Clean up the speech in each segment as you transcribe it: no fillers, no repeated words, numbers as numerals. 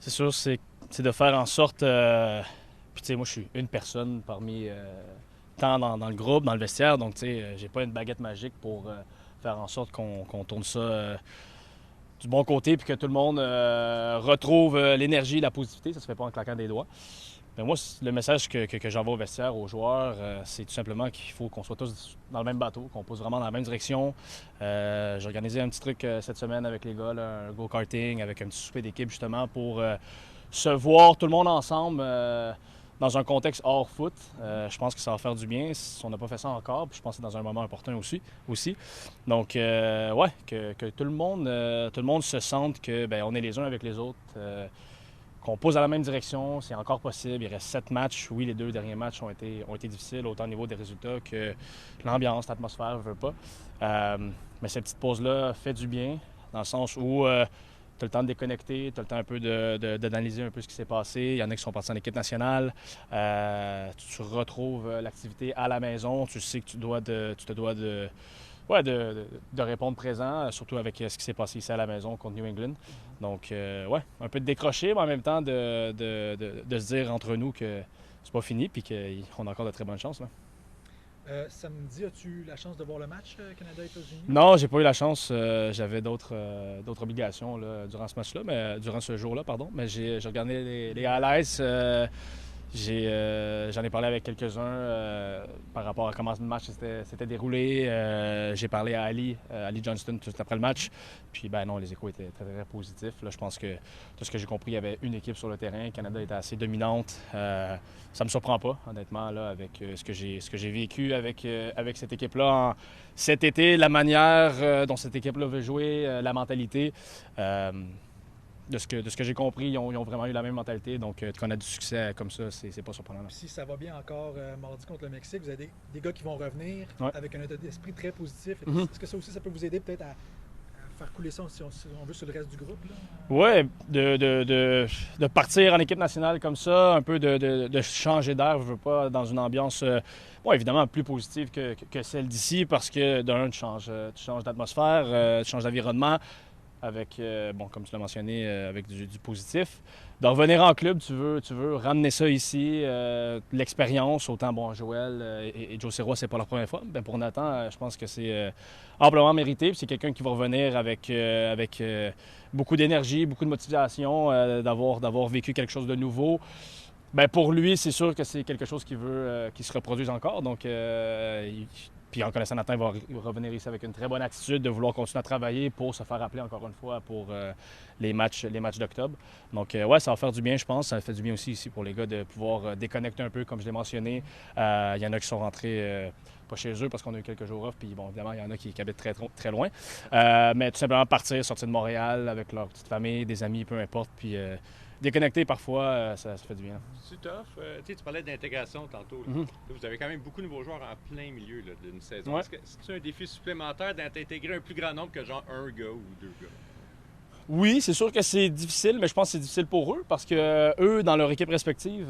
C'est sûr, c'est de faire en sorte. Puis, tu sais, moi, je suis une personne parmi tant dans le groupe, dans le vestiaire. Donc, tu sais, j'ai pas une baguette magique pour faire en sorte qu'on tourne ça du bon côté puis que tout le monde retrouve l'énergie, la positivité. Ça se fait pas en claquant des doigts. Mais moi, le message que j'envoie au vestiaire, aux joueurs, c'est tout simplement qu'il faut qu'on soit tous dans le même bateau, qu'on pousse vraiment dans la même direction. J'ai organisé un petit truc cette semaine avec les gars, là, un go-karting, avec un petit souper d'équipe justement pour se voir tout le monde ensemble dans un contexte hors foot. Je pense que ça va faire du bien si on n'a pas fait ça encore. Puis je pense que c'est dans un moment important aussi. Donc, ouais, que tout le monde se sente que ben, on est les uns avec les autres. Qu'on pose dans la même direction, c'est encore possible. Il reste 7 matchs. Oui, les 2 derniers matchs ont été difficiles, autant au niveau des résultats que l'ambiance, l'atmosphère, je veux pas. Mais cette petite pause-là fait du bien, dans le sens où tu as le temps de déconnecter, tu as le temps un peu d'analyser un peu ce qui s'est passé. Il y en a qui sont partis en équipe nationale. Tu retrouves l'activité à la maison. Tu sais que tu te dois de répondre présent, surtout avec ce qui s'est passé ici à la maison contre New England. Donc, ouais, un peu de décrocher, mais en même temps de se dire entre nous que c'est pas fini puis qu'on a encore de très bonnes chances. Là. Samedi, as-tu eu la chance de voir le match Canada-États-Unis? Non, j'ai pas eu la chance. J'avais d'autres obligations là, durant ce match-là, mais durant ce jour-là, pardon. Mais j'ai regardé les highlights. J'en ai parlé avec quelques-uns par rapport à comment le match s'était déroulé. J'ai parlé à Ali Johnston tout après le match. Puis ben non, les échos étaient très, très positifs. Là, je pense que tout ce que j'ai compris, il y avait une équipe sur le terrain. Le Canada était assez dominante. Ça me surprend pas, honnêtement, là, avec ce que j'ai vécu avec cette équipe-là cet été, la manière dont cette équipe-là veut jouer, la mentalité. De ce que j'ai compris, ils ont vraiment eu la même mentalité. Donc, qu'on a du succès comme ça, c'est pas surprenant. Si ça va bien encore mardi contre le Mexique, vous avez des gars qui vont revenir avec un état d'esprit très positif. Est-ce que ça aussi, ça peut vous aider peut-être à faire couler ça, si on veut, sur le reste du groupe? Oui, de partir en équipe nationale comme ça, un peu de changer d'air, je veux pas, dans une ambiance, évidemment, plus positive que celle d'ici, parce que d'un, tu changes d'atmosphère, tu changes d'environnement. Avec, comme tu l'as mentionné, avec du positif. De revenir en club, tu veux ramener ça ici, l'expérience, autant Joël et Joe Sirois, c'est pas leur première fois. Ben, pour Nathan, je pense que c'est amplement mérité. Puis c'est quelqu'un qui va revenir avec beaucoup d'énergie, beaucoup de motivation, d'avoir vécu quelque chose de nouveau. Ben, pour lui, c'est sûr que c'est quelque chose qu'il veut qu'il se reproduise encore. Donc, puis en connaissant Nathan, il va revenir ici avec une très bonne attitude de vouloir continuer à travailler pour se faire appeler encore une fois pour les matchs d'octobre. Donc, ouais, ça va faire du bien, je pense. Ça fait du bien aussi ici pour les gars de pouvoir déconnecter un peu, comme je l'ai mentionné. Il y en a qui sont rentrés pas chez eux parce qu'on a eu quelques jours off. Puis bon, évidemment, il y en a qui habitent très, très loin. Mais tout simplement partir, sortir de Montréal avec leur petite famille, des amis, peu importe. Puis déconnecter parfois, ça fait du bien. C'est tough. Tu parlais d'intégration tantôt. Mm-hmm. Vous avez quand même beaucoup de nouveaux joueurs en plein milieu d'une saison. Ouais. Est-ce que c'est un défi supplémentaire d'intégrer un plus grand nombre que genre un gars ou 2 gars? Oui, c'est sûr que c'est difficile, mais je pense que c'est difficile pour eux parce que eux, dans leur équipe respective,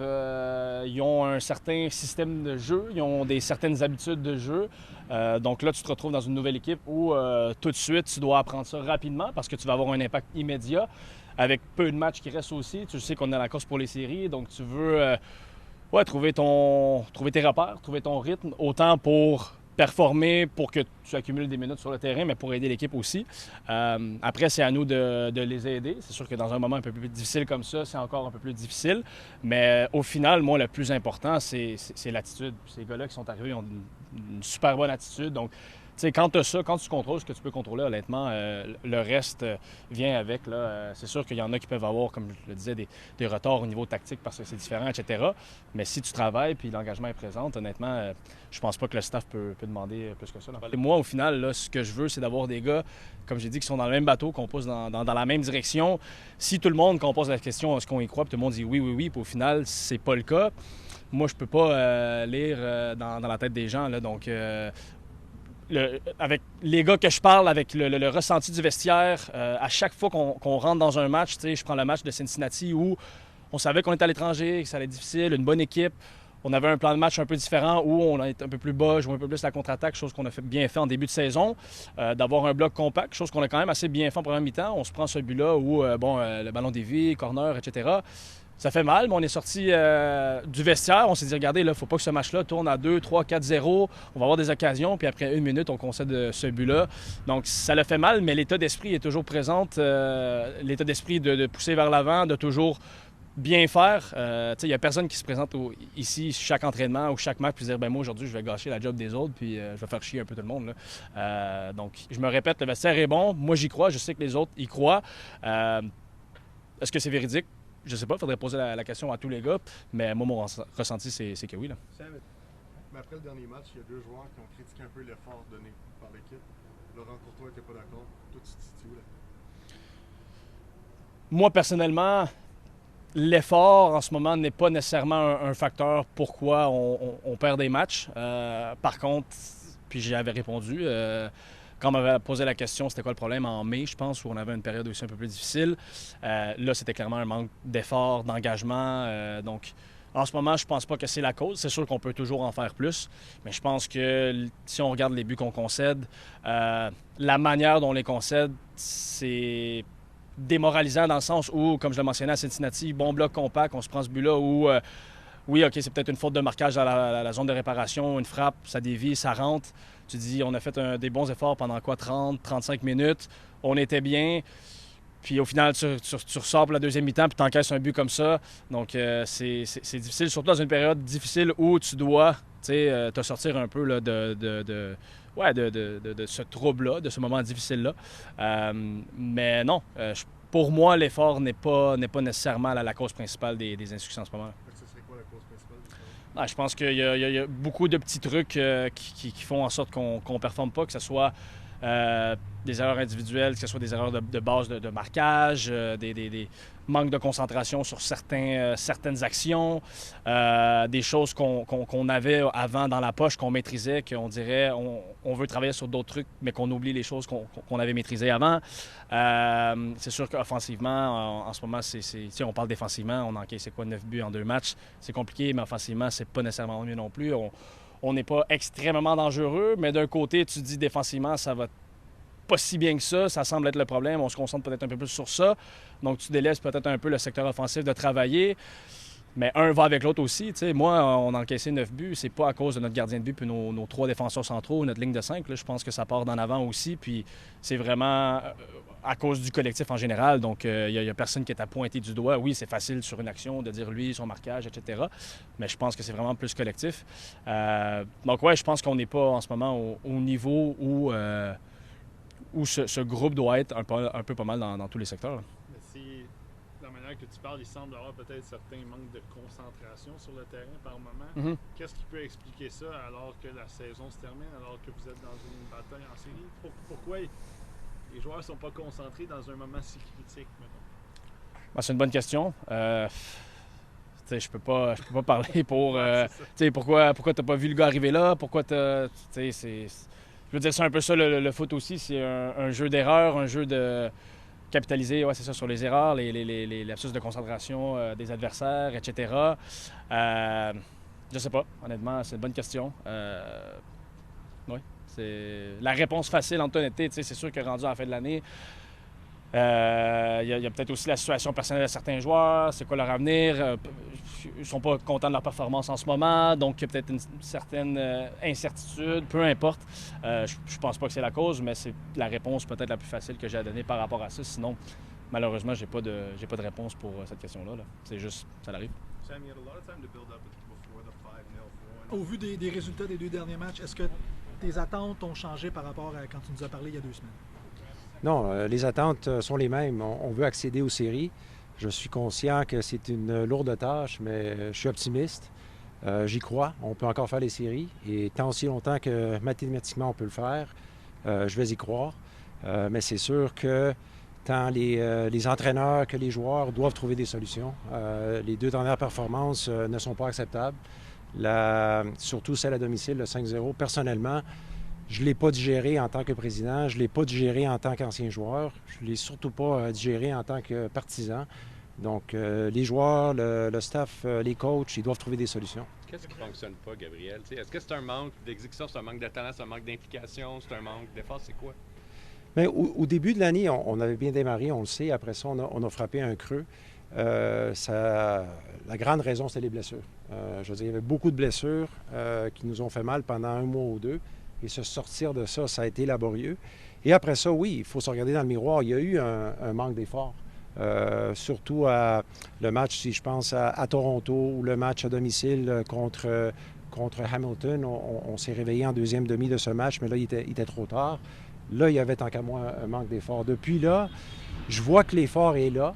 ils ont un certain système de jeu, ils ont certaines habitudes de jeu. Donc là, tu te retrouves dans une nouvelle équipe où tout de suite, tu dois apprendre ça rapidement parce que tu vas avoir un impact immédiat avec peu de matchs qui restent aussi. Tu sais qu'on est dans la course pour les séries, donc tu veux trouver tes repères, trouver ton rythme, autant pour performer, pour que tu accumules des minutes sur le terrain, mais pour aider l'équipe aussi. Après, c'est à nous de les aider. C'est sûr que dans un moment un peu plus difficile comme ça, c'est encore un peu plus difficile. Mais au final, moi, le plus important, c'est l'attitude. Ces gars-là qui sont arrivés ont une super bonne attitude. Donc, tu sais, quand tu as ça, quand tu contrôles ce que tu peux contrôler, honnêtement, le reste vient avec. Là. C'est sûr qu'il y en a qui peuvent avoir, comme je le disais, des retards au niveau tactique parce que c'est différent, etc. Mais si tu travailles puis l'engagement est présent, honnêtement, je pense pas que le staff peut demander plus que ça. Et moi, au final, là, ce que je veux, c'est d'avoir des gars, comme j'ai dit, qui sont dans le même bateau, qu'on pousse dans la même direction. Si tout le monde, quand on pose la question, est-ce qu'on y croit, puis tout le monde dit oui, puis au final, c'est pas le cas. Moi, je peux pas lire dans la tête des gens. Là, donc, avec les gars que je parle, avec le ressenti du vestiaire, à chaque fois qu'on rentre dans un match, je prends le match de Cincinnati où on savait qu'on était à l'étranger, que ça allait être difficile, une bonne équipe. on avait un plan de match un peu différent où on est un peu plus bas, jouer un peu plus la contre-attaque, chose qu'on a bien fait en début de saison, d'avoir un bloc compact, chose qu'on a quand même assez bien fait en première mi-temps. On se prend ce but-là où le ballon dévié, corner, etc. Ça fait mal, mais on est sorti du vestiaire. On s'est dit, regardez, il ne faut pas que ce match-là tourne à 2, 3, 4-0. On va avoir des occasions, puis après 1 minute, on concède ce but-là. Donc, ça le fait mal, mais l'état d'esprit est toujours présent. L'état d'esprit de pousser vers l'avant, de toujours bien faire. Il n'y a personne qui se présente ici chaque entraînement ou chaque match puis dire, moi, aujourd'hui, je vais gâcher la job des autres, puis je vais faire chier un peu tout le monde. Là. Donc, je me répète, le vestiaire est bon. Moi, j'y crois. Je sais que les autres y croient. Est-ce que c'est véridique? Je sais pas, il faudrait poser la question à tous les gars, mais moi, mon ressenti, c'est que oui. Là. Mais après le dernier match, il y a 2 joueurs qui ont critiqué un peu l'effort donné par l'équipe. Laurent Courtois n'était pas d'accord. Toi, tu te situes où là? Moi, personnellement, l'effort en ce moment n'est pas nécessairement un facteur pourquoi on perd des matchs. Par contre, puis j'avais répondu, quand on m'avait posé la question, c'était quoi le problème en mai, je pense, où on avait une période aussi un peu plus difficile. Là, c'était clairement un manque d'effort, d'engagement. Donc, en ce moment, je pense pas que c'est la cause. C'est sûr qu'on peut toujours en faire plus, mais je pense que si on regarde les buts qu'on concède, la manière dont on les concède, c'est démoralisant dans le sens où, comme je l'ai mentionné à Cincinnati, bon bloc compact, on se prend ce but-là où, oui, OK, c'est peut-être une faute de marquage dans la zone de réparation, une frappe, ça dévie, ça rentre. Tu dis, on a fait des bons efforts pendant 30, 35 minutes, on était bien. Puis au final, tu ressors pour la deuxième mi-temps puis tu encaisses un but comme ça. Donc, c'est difficile, surtout dans une période difficile où tu dois te sortir un peu là, de ce trouble-là, de ce moment difficile-là. Mais non, pour moi, l'effort n'est pas nécessairement la cause principale des insuccès en ce moment. Ce serait quoi la cause principale? Je pense qu'il y a beaucoup de petits trucs qui font en sorte qu'on ne performe pas, que ce soit des erreurs individuelles, que ce soit des erreurs de base de marquage, des manques de concentration sur certaines actions, des choses qu'on avait avant dans la poche, qu'on maîtrisait, qu'on dirait on veut travailler sur d'autres trucs, mais qu'on oublie les choses qu'on avait maîtrisées avant. C'est sûr qu'offensivement, en ce moment, on parle défensivement, on encaisse 9 buts en 2 matchs. C'est compliqué, mais offensivement, c'est pas nécessairement mieux non plus. On n'est pas extrêmement dangereux, mais d'un côté, tu dis défensivement, ça va pas si bien que ça semble être le problème. On se concentre peut-être un peu plus sur ça. Donc, tu délaisses peut-être un peu le secteur offensif de travailler. Mais un va avec l'autre aussi. T'sais. Moi, on a encaissé 9 buts. C'est pas à cause de notre gardien de but puis nos 3 défenseurs centraux, notre ligne de 5. Là, je pense que ça part d'en avant aussi. Puis c'est vraiment à cause du collectif en général. Donc, il n'y a personne qui est à pointer du doigt. Oui, c'est facile sur une action de dire lui, son marquage, etc. Mais je pense que c'est vraiment plus collectif. Donc, ouais, je pense qu'on n'est pas en ce moment au niveau où ce groupe doit être un peu pas mal dans tous les secteurs. Là. Mais si la manière que tu parles, il semble avoir peut-être certains manques de concentration sur le terrain par moment. Mm-hmm. Qu'est-ce qui peut expliquer ça alors que la saison se termine, alors que vous êtes dans une bataille en série? Pourquoi les joueurs ne sont pas concentrés dans un moment si critique, maintenant? C'est une bonne question. Je peux pas parler pour... pourquoi tu n'as pas vu le gars arriver là? Pourquoi tu Je veux dire, c'est un peu ça le foot aussi. C'est un jeu d'erreurs, un jeu de capitaliser, c'est ça, sur les erreurs, les lapsus de concentration des adversaires, etc. Je sais pas, honnêtement, c'est une bonne question. Oui, c'est la réponse facile en toute honnêteté. C'est sûr que rendu à la fin de l'année, il y a peut-être aussi la situation personnelle de certains joueurs, c'est quoi leur avenir. Ils ne sont pas contents de leur performance en ce moment, donc il y a peut-être une certaine incertitude, peu importe. Je pense pas que c'est la cause, mais c'est la réponse peut-être la plus facile que j'ai à donner par rapport à ça. Sinon, malheureusement, j'ai pas de réponse pour cette question-là. Là. C'est juste, ça arrive. Au vu des résultats des 2 derniers matchs, est-ce que tes attentes ont changé par rapport à quand tu nous as parlé il y a 2 semaines? Non, les attentes sont les mêmes. On veut accéder aux séries. Je suis conscient que c'est une lourde tâche, mais je suis optimiste. J'y crois. On peut encore faire les séries. Et tant aussi longtemps que mathématiquement on peut le faire, je vais y croire. Mais c'est sûr que tant les entraîneurs que les joueurs doivent trouver des solutions. Les 2 dernières performances ne sont pas acceptables. Surtout celle à domicile, le 5-0. Personnellement, je ne l'ai pas digéré en tant que président, je ne l'ai pas digéré en tant qu'ancien joueur, je ne l'ai surtout pas digéré en tant que partisan. Donc, les joueurs, le staff, les coachs, ils doivent trouver des solutions. Qu'est-ce qui ne fonctionne pas, Gabriel? Est-ce que c'est un manque d'exécution, c'est un manque de talent, c'est un manque d'implication, c'est un manque d'effort, c'est quoi? Bien, au début de l'année, on avait bien démarré, on le sait. Après ça, on a frappé un creux. La grande raison, c'est les blessures. Je veux dire, il y avait beaucoup de blessures qui nous ont fait mal pendant un mois ou deux. Et se sortir de ça, ça a été laborieux. Et après ça, oui, il faut se regarder dans le miroir. Il y a eu un manque d'effort. Surtout le match, si je pense à Toronto, ou le match à domicile contre Hamilton. On s'est réveillé en deuxième demi de ce match, mais là, il était trop tard. Là, il y avait tant qu'à moi un manque d'effort. Depuis là, je vois que l'effort est là.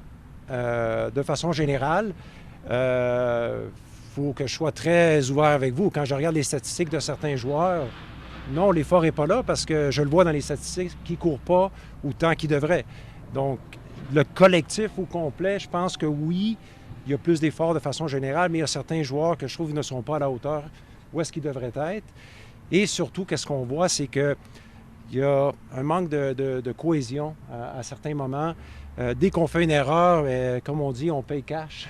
De façon générale, faut que je sois très ouvert avec vous. Quand je regarde les statistiques de certains joueurs, non, l'effort n'est pas là parce que je le vois dans les statistiques qu'ils ne courent pas autant qu'ils devraient. Donc, le collectif au complet, je pense que oui, il y a plus d'efforts de façon générale, mais il y a certains joueurs que je trouve ne sont pas à la hauteur où est-ce qu'ils devraient être. Et surtout, qu'est-ce qu'on voit, c'est qu'il y a un manque de cohésion à certains moments. Dès qu'on fait une erreur, comme on dit, on paye cash.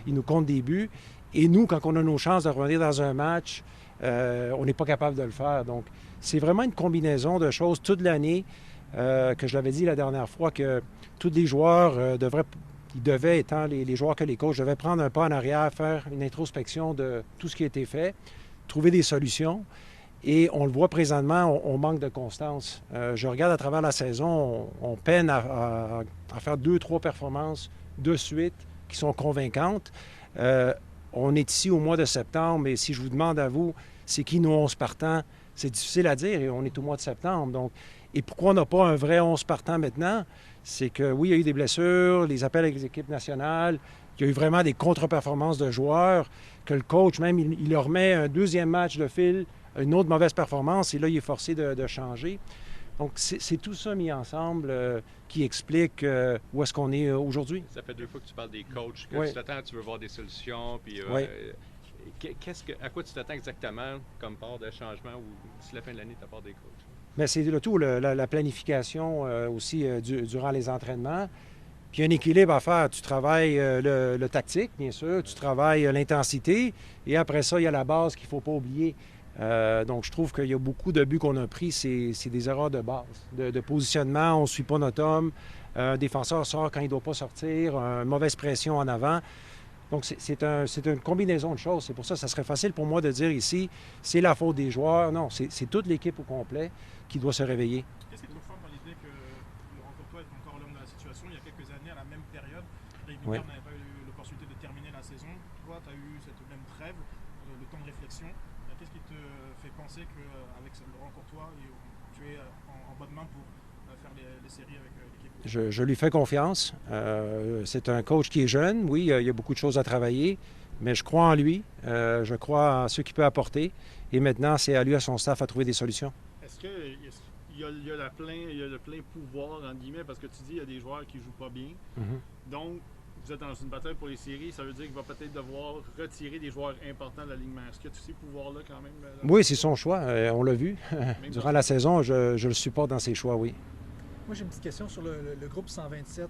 Ils nous comptent des buts. Et nous, quand on a nos chances de revenir dans un match, on n'est pas capable de le faire. Donc, c'est vraiment une combinaison de choses toute l'année que je l'avais dit la dernière fois, que tous les joueurs devaient, étant les joueurs que les coachs, devaient prendre un pas en arrière, faire une introspection de tout ce qui a été fait, trouver des solutions. Et on le voit présentement, on manque de constance. Je regarde à travers la saison, on peine à faire 2-3 performances de suite qui sont convaincantes. On est ici au mois de septembre, mais si je vous demande à vous, c'est qui nos 11 partants? C'est difficile à dire et on est au mois de septembre. Donc, et pourquoi on n'a pas un vrai 11 partants maintenant? C'est que oui, il y a eu des blessures, les appels avec les équipes nationales, il y a eu vraiment des contre-performances de joueurs, que le coach même, il leur met un deuxième match de fil, une autre mauvaise performance, et là, il est forcé de changer. Donc, c'est tout ça mis ensemble qui explique où est-ce qu'on est aujourd'hui. Ça fait 2 fois que tu parles des coachs, que oui. Tu t'attends, tu veux voir des solutions, puis oui. À quoi tu t'attends exactement comme part de changement ou d'ici la fin de l'année, ta part des coachs? Bien, c'est le tout, la planification aussi durant les entraînements. Puis il y a un équilibre à faire. Tu travailles le tactique, bien sûr, tu travailles l'intensité, et après ça, il y a la base qu'il ne faut pas oublier. Donc, je trouve qu'il y a beaucoup de buts qu'on a pris, c'est des erreurs de base, de positionnement. On ne suit pas notre homme. Un défenseur sort quand il ne doit pas sortir. Une mauvaise pression en avant. Donc, c'est une combinaison de choses. C'est pour ça que ça serait facile pour moi de dire ici, c'est la faute des joueurs. Non, c'est toute l'équipe au complet qui doit se réveiller. Qu'est-ce qui est trop fort dans l'idée que Laurent Courtois est encore l'homme de la situation? Il y a quelques années, à la même période, Dave Bittner n'avait pas eu l'opportunité de terminer la saison. Toi, tu as eu cette même trêve, le temps de réflexion. Qu'est-ce qui te fait penser qu'avec Laurent Courtois, tu es en bonne main pour faire les séries avec l'équipe? Je lui fais confiance. C'est un coach qui est jeune. Oui, il y a beaucoup de choses à travailler, mais je crois en lui. Je crois en ce qu'il peut apporter. Et maintenant, c'est à lui, à son staff, à trouver des solutions. Est-ce qu'il y a le plein pouvoir, entre guillemets, parce que tu dis qu'il y a des joueurs qui ne jouent pas bien. Mm-hmm. Donc, vous êtes dans une bataille pour les séries, ça veut dire qu'il va peut-être devoir retirer des joueurs importants de l'alignement. Est-ce que tu sais pouvoir-là quand même? Oui, c'est son choix. On l'a vu. Durant la saison, je le supporte dans ses choix, oui. Moi, j'ai une petite question sur le groupe 127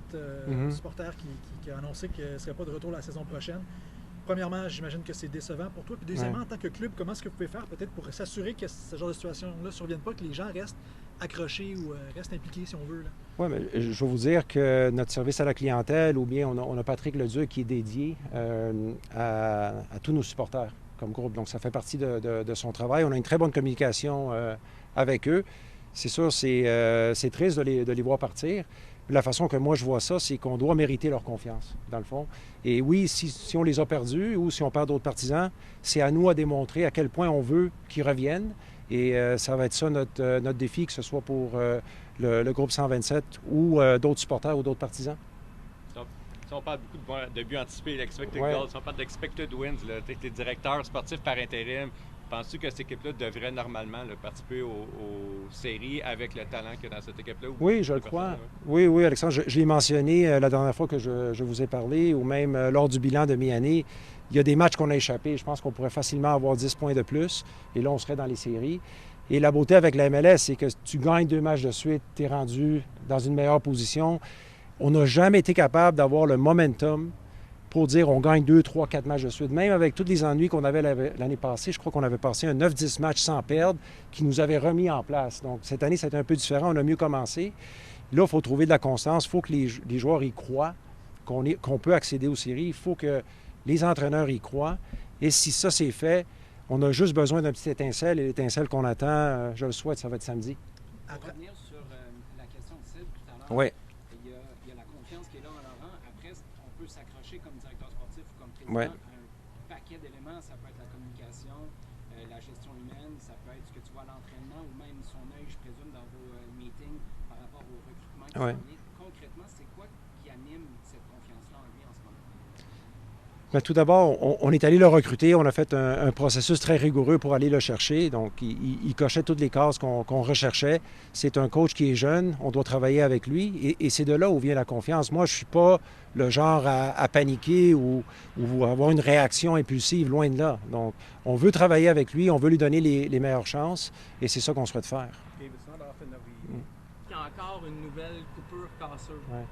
supporters qui a annoncé qu'il ne serait pas de retour la saison prochaine. Premièrement, j'imagine que c'est décevant pour toi. Puis deuxièmement, en tant que club, comment est-ce que vous pouvez faire peut-être pour s'assurer que ce genre de situation-là ne survienne pas, que les gens restent accrochés ou restent impliqués, si on veut? Oui, mais je vais vous dire que notre service à la clientèle, ou bien on a Patrick Leduc qui est dédié à tous nos supporters comme groupe. Donc, ça fait partie de son travail. On a une très bonne communication avec eux. C'est sûr, c'est triste de les voir partir. La façon que moi je vois ça, c'est qu'on doit mériter leur confiance, dans le fond. Et oui, si on les a perdus ou si on perd d'autres partisans, c'est à nous à démontrer à quel point on veut qu'ils reviennent. Et ça va être ça notre défi, que ce soit pour le groupe 127 ou d'autres supporters ou d'autres partisans. Si on parle beaucoup de buts anticipés, l'expected goals, si on parle d'expected wins, tu es directeur sportif par intérim. Penses-tu que cette équipe-là devrait normalement participer aux séries avec le talent qu'il y a dans cette équipe-là? Oui, je le crois. Oui, Alexandre, je l'ai mentionné la dernière fois que je vous ai parlé, ou même lors du bilan de mi-année. Il y a des matchs qu'on a échappés. Je pense qu'on pourrait facilement avoir 10 points de plus, et là, on serait dans les séries. Et la beauté avec la MLS, c'est que tu gagnes 2 matchs de suite, tu es rendu dans une meilleure position. On n'a jamais été capable d'avoir le momentum pour dire on gagne 2, 3, 4 matchs de suite. Même avec tous les ennuis qu'on avait l'année passée, je crois qu'on avait passé un 9-10 matchs sans perdre qui nous avait remis en place. Donc cette année, c'était un peu différent. On a mieux commencé. Là, il faut trouver de la constance. Il faut que les joueurs y croient, qu'on peut accéder aux séries. Il faut que les entraîneurs y croient. Et si ça, c'est fait, on a juste besoin d'un petit étincelle. Et l'étincelle qu'on attend, je le souhaite, ça va être samedi. Pour revenir sur la question de Sid tout à l'heure, Oui. il y a la confiance qui est là en Laurent. Après, on peut s'accrocher comme directeur sportif ou comme président Oui. à un paquet d'éléments. Ça peut être la communication, la gestion humaine, ça peut être ce que tu vois à l'entraînement ou même son œil, je présume, dans vos meetings par rapport au recrutement qui Oui. s'en vient. Concrètement, c'est quoi qui anime cette confiance-là en lui en ce moment? Bien, tout d'abord, on est allé le recruter. On a fait un processus très rigoureux pour aller le chercher. Donc, il cochait toutes les cases qu'on recherchait. C'est un coach qui est jeune. On doit travailler avec lui. Et c'est de là où vient la confiance. Moi, je ne suis pas le genre à paniquer ou avoir une réaction impulsive, loin de là. Donc, on veut travailler avec lui. On veut lui donner les meilleures chances. Et c'est ça qu'on souhaite faire. Il y a encore une nouvelle coupure casseuse. Ouais.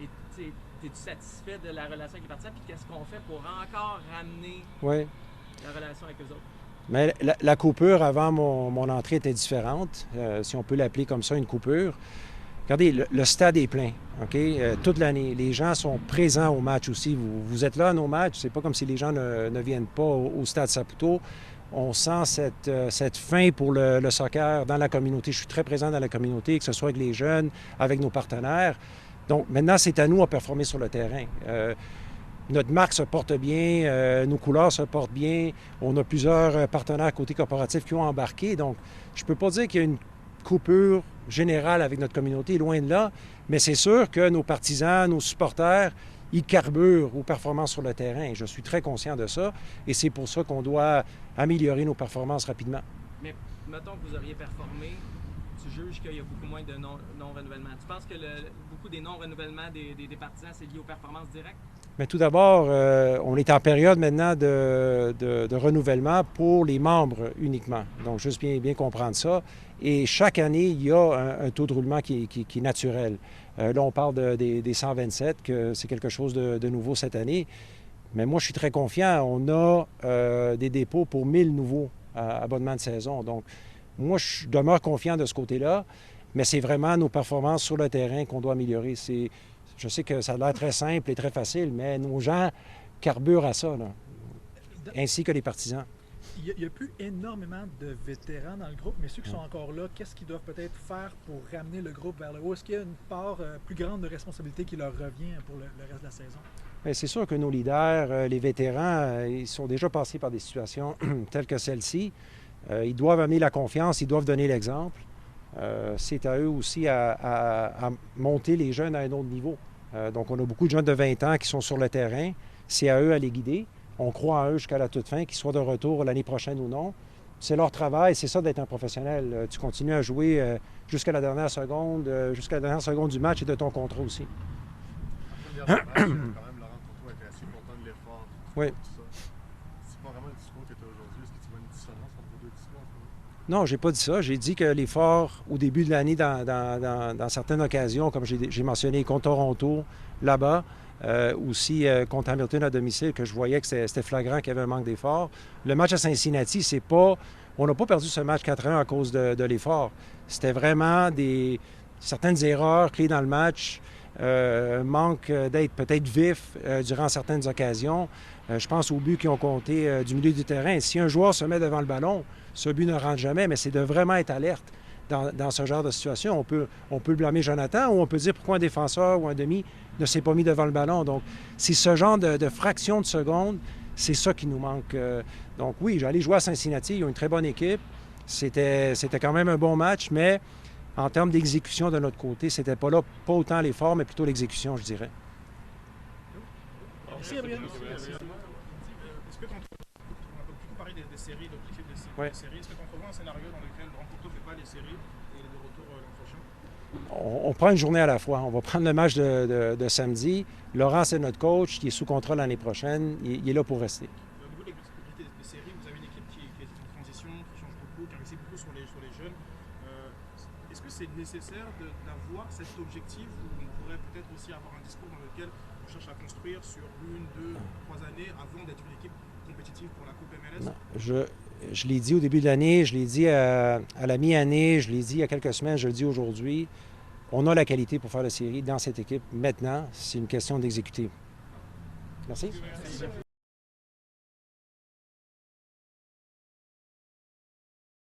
Es-tu satisfait de la relation avec les partisans? Puis qu'est-ce qu'on fait pour encore ramener Oui. la relation avec eux autres? Mais la coupure avant mon entrée était différente, si on peut l'appeler comme ça, une coupure. Regardez, le stade est plein, OK? Toute l'année. Les gens sont présents au match aussi. Vous êtes là à nos matchs. C'est pas comme si les gens ne viennent pas au stade Saputo. On sent cette faim pour le soccer dans la communauté. Je suis très présent dans la communauté, que ce soit avec les jeunes, avec nos partenaires. Donc, maintenant, c'est à nous à performer sur le terrain. Notre marque se porte bien, nos couleurs se portent bien. On a plusieurs partenaires côté corporatif qui ont embarqué. Donc, je ne peux pas dire qu'il y a une coupure générale avec notre communauté, loin de là. Mais c'est sûr que nos partisans, nos supporters, ils carburent aux performances sur le terrain. Je suis très conscient de ça. Et c'est pour ça qu'on doit améliorer nos performances rapidement. Mais mettons que vous auriez performé, tu juges qu'il y a beaucoup moins de non-renouvellement. Tu penses que beaucoup des non-renouvellements des partisans, c'est lié aux performances directes? Mais tout d'abord, on est en période maintenant de renouvellement pour les membres uniquement. Donc, juste bien comprendre ça. Et chaque année, il y a un taux de roulement qui est naturel. Là, on parle des 127, que c'est quelque chose de nouveau cette année. Mais moi, je suis très confiant. On a des dépôts pour 1000 nouveaux abonnements de saison. Donc, moi, je demeure confiant de ce côté-là, mais c'est vraiment nos performances sur le terrain qu'on doit améliorer. Je sais que ça a l'air très simple et très facile, mais nos gens carburent à ça, là, ainsi que les partisans. Il n'y a plus énormément de vétérans dans le groupe, mais ceux qui sont encore là, qu'est-ce qu'ils doivent peut-être faire pour ramener le groupe vers le haut? Est-ce qu'il y a une part plus grande de responsabilité qui leur revient pour le reste de la saison? Bien, c'est sûr que nos leaders, les vétérans, ils sont déjà passés par des situations telles que celle-ci. Ils doivent amener la confiance, ils doivent donner l'exemple. C'est à eux aussi à monter les jeunes à un autre niveau. Donc, on a beaucoup de jeunes de 20 ans qui sont sur le terrain. C'est à eux à les guider. On croit en eux jusqu'à la toute fin, qu'ils soient de retour l'année prochaine ou non. C'est leur travail, c'est ça d'être un professionnel. Tu continues à jouer jusqu'à la dernière seconde du match et de ton contrat aussi. Après le dernier match, quand même, Laurent Courtois était assez content de l'effort. Oui. Tout ça. C'est pas vraiment le discours que tu as aujourd'hui. Est-ce que tu vois une différence entre vos deux discours? Non, j'ai pas dit ça. J'ai dit que l'effort au début de l'année, dans certaines occasions, comme j'ai mentionné, contre Toronto, là-bas, aussi contre Hamilton à domicile, que je voyais que c'était flagrant qu'il y avait un manque d'effort. Le match à Cincinnati, c'est pas... On n'a pas perdu ce match 4-1 à cause de l'effort. C'était vraiment certaines erreurs clés dans le match, manque d'être peut-être vif durant certaines occasions. Je pense aux buts qui ont compté du milieu du terrain. Si un joueur se met devant le ballon, ce but ne rentre jamais, mais c'est de vraiment être alerte dans ce genre de situation. On peut blâmer Jonathan ou on peut dire pourquoi un défenseur ou un demi ne s'est pas mis devant le ballon. Donc, c'est ce genre de fraction de seconde, c'est ça qui nous manque. Donc oui, j'allais jouer à Cincinnati, ils ont une très bonne équipe. C'était quand même un bon match, mais en termes d'exécution de notre côté, c'était pas autant l'effort, mais plutôt l'exécution, je dirais. Merci, Gabriel. Est-ce que on a beaucoup parlé des séries, d'objectifs des séries. Est-ce que tu entrevois un scénario dans lequel Laurent Courtois ne fait pas les séries et il est de retour l'an prochain? On prend une journée à la fois. On va prendre le match de samedi. Laurent, c'est notre coach, qui est sous contrat l'année prochaine. Il est là pour rester. Au niveau de l'objectif des séries, vous avez une équipe qui est en transition, qui change beaucoup, qui investit beaucoup sur les jeunes. Est-ce que c'est nécessaire d'avoir cet objectif où on pourrait peut-être aussi avoir un discours dans lequel on cherche à construire sur 1, 2, 3 années avant d'être une équipe compétitive pour la Coupe MLS? Non, je l'ai dit au début de l'année, je l'ai dit à la mi-année, je l'ai dit il y a quelques semaines, je le dis aujourd'hui. On a la qualité pour faire la série dans cette équipe. Maintenant, c'est une question d'exécuter. Merci. Merci.